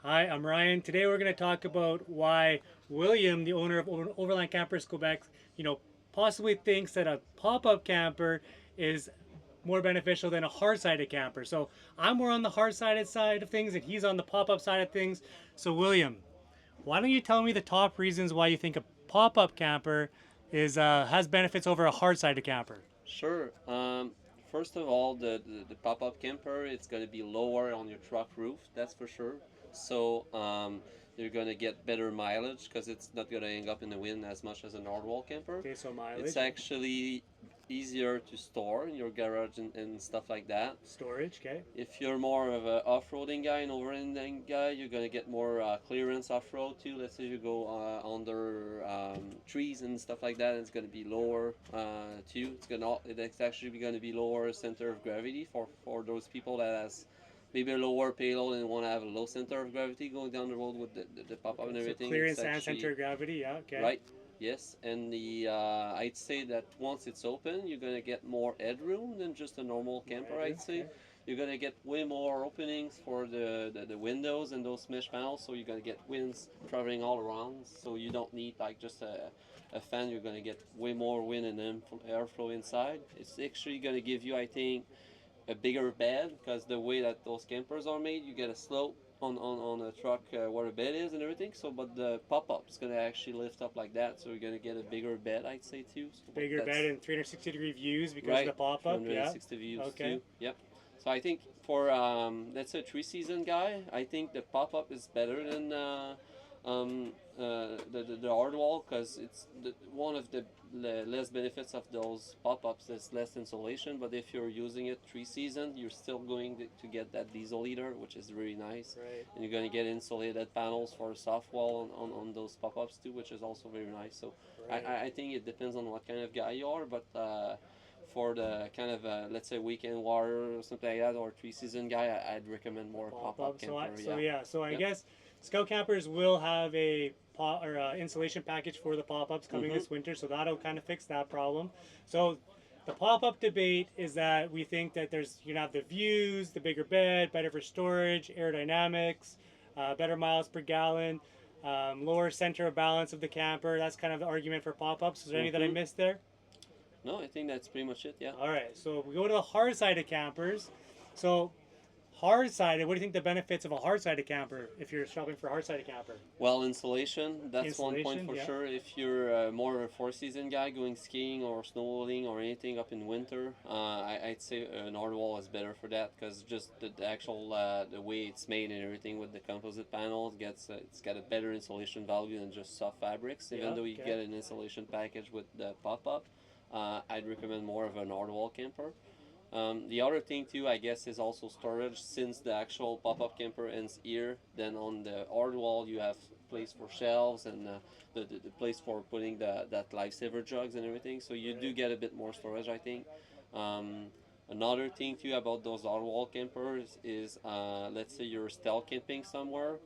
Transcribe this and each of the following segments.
Hi, I'm Ryan. Today we're going to talk about why William, the owner of Overland Campers Quebec, possibly thinks that a pop-up camper is more beneficial than a hard-sided camper. So I'm more on the hard-sided side of things, and he's on the pop-up side of things. So William, why don't you tell me the top reasons why you think a pop-up camper is has benefits over a hard-sided camper? Sure. First of all, the pop-up camper, it's going to be lower on your truck roof, that's for sure. So you're going to get better mileage because it's not going to hang up in the wind as much as a Nordwall camper. Okay, so It's mileage, actually easier to store in your garage and stuff like that. storage, okay. If you're more of an off-roading guy and overlanding guy, you're gonna get more clearance off-road too. Let's say you go under trees and stuff like that, it's gonna be lower too. It's actually gonna be lower center of gravity for those people that has maybe a lower payload and want to have a low center of gravity going down the road with the pop-up Okay, and so everything. It's clearance and actually center of gravity, yeah, okay. right. Yes, and the I'd say that once it's open, you're gonna get more headroom than just a normal More camper. headroom, I'd say okay. you're gonna get way more openings for the windows and those mesh panels, so you're gonna get winds traveling all around. So you don't need like just a fan. You're gonna get way more wind and airflow inside. It's actually gonna give you, I think, a bigger bed because the way that those campers are made, you get a slope on a truck where the bed is and everything. So, but the pop up is gonna actually lift up like that, so you're gonna get a bigger bed, I'd say too. So, but Bigger that's bed and 360-degree views because of the right, pop-up, yeah. 360 views Okay. too. Yep. So I think for let's say a 3 season guy, I think the pop up is better than the hard wall because it's one of the less benefits of those pop ups is less insulation. But if you're using it 3 season, you're still going to get that diesel heater, which is really nice, Right. and you're going to get insulated panels for soft wall on those pop ups too, which is also very nice. So Right. I think it depends on what kind of guy you are, but. For the kind of let's say weekend warrior or something like that, or 3 season guy, I'd recommend more pop up Pop-up. camper. So Yeah. yeah. So I Yep. guess Scout campers will have a insulation package for the pop-ups coming Mm-hmm. this winter, so that'll kind of fix that problem. So the pop-up debate is that we think that there's you can have the views, the bigger bed, better for storage, aerodynamics, better miles per gallon, lower center of balance of the camper. That's kind of the argument for pop-ups. Is there any that I Mm-hmm. missed there? No, I think that's pretty much it. Yeah. All right, so if we go to the hard-sided campers. So hard-sided, what do you think the benefits of a hard-sided camper if you're shopping for a hard-sided camper? Well, insulation, that's one point Insulation, for yeah. sure. If you're more of a 4 season guy going skiing or snowboarding or anything up in winter, I'd say an hard wall is better for that because just the actual the way it's made and everything with the composite panels gets it's got a better insulation value than just soft fabrics. Yeah, Even though you okay. get an insulation package with the pop up, I'd recommend more of an hard wall camper. The other thing too, I guess, is also storage. Since the actual pop-up camper ends here, then on the hard wall you have place for shelves and the place for putting that lifesaver jugs and everything. So you do Right. get a bit more storage, I think. Um, Another thing too about those hard wall campers is, let's say you're stealth camping somewhere.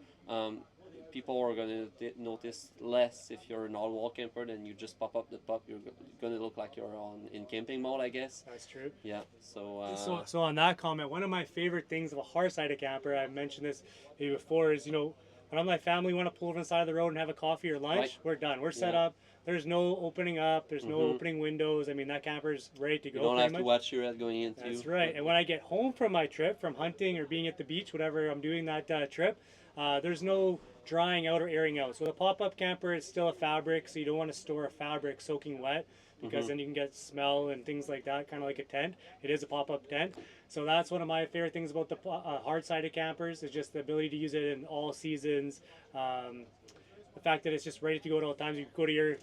People are going to notice less if you're an all-wall camper than you just pop up the top. You're going to look like you're on in camping mode, I guess. That's true. Yeah. So So on that comment, one of my favorite things of a hard-sided camper, I've mentioned this maybe before, is when I'm my family want to pull over on the side of the road and have a coffee or lunch, right. we're done. We're set Yeah. up. There's no opening up. There's no Mm-hmm. opening windows. I mean, that camper's ready to You go don't pretty have to much. watch your head going into. That's right. And when I get home from my trip, from hunting or being at the beach, whatever I'm doing that trip, there's no drying out or airing out. So the pop-up camper is still a fabric, so you don't want to store a fabric soaking wet because Mm-hmm. then you can get smell and things like that, kind of like a tent. It is a pop-up tent. So that's one of my favorite things about the hard-sided campers is just the ability to use it in all seasons. The fact that it's just ready to go at all times. You go to your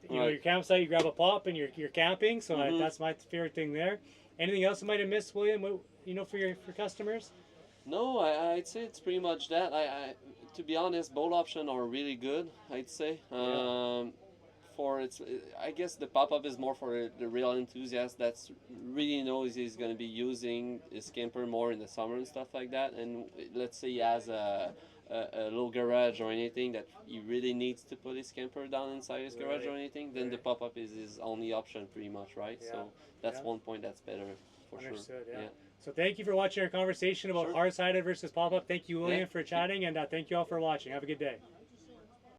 Right. campsite, you grab a pop, and you're camping. So Mm-hmm. that's my favorite thing there. Anything else I might have missed, William? For customers? No, I'd say it's pretty much that. To be honest, both options are really good. I'd say. Yeah. For it's, I guess the pop up is more for the real enthusiast that's really knows he's going to be using his camper more in the summer and stuff like that. And let's say he has a little garage or anything that he really needs to put his camper down inside his garage Right. or anything, then the Right. pop up is his only option pretty much, right? Yeah. So that's Yeah. one point that's better for sure. Understood. Yeah. Yeah. So thank you for watching our conversation about Sure. hard-sided versus pop-up. Thank you, William, Yeah. for chatting, and thank you all for watching. Have a good day.